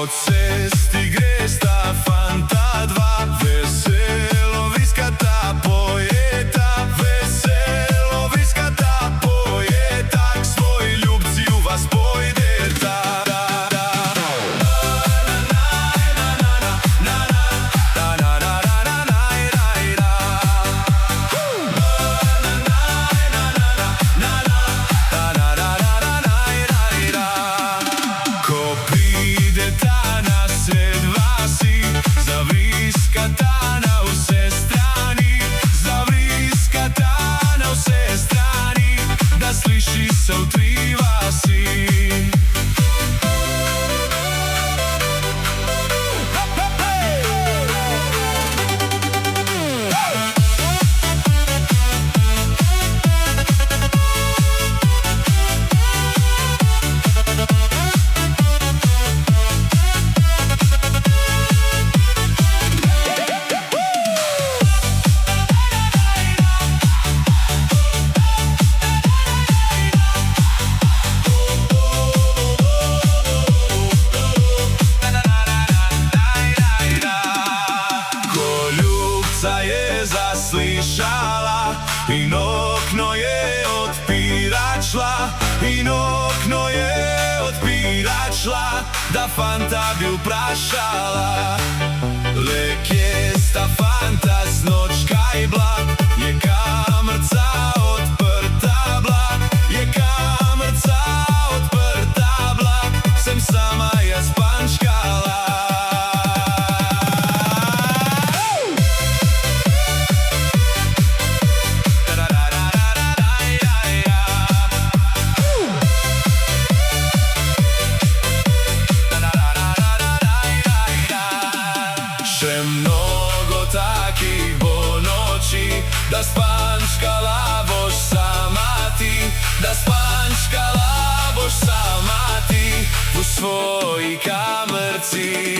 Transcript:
Po cesti gre sta fanta dva, veselo vriskata pojeta, veselo vriskata pojeta, k svoji ljubci u vas pojdeta. Ko prideta na sred vasi, zavriskata na vse strani, zavriskata na vse strani, da sliši se v tri vasi. Je zaslišala in okno je odpiračla, in okno je odpiračla, da fanta bi vprašala. Le kje sta fanta snočka i bla, je kamrca odprta bla, je kamrca odprta bla, sem sama jaz pančkala. Še mnogo takih bo noči, da spančkala boš sama ti, da spančkala boš sama ti v svoji kamerci.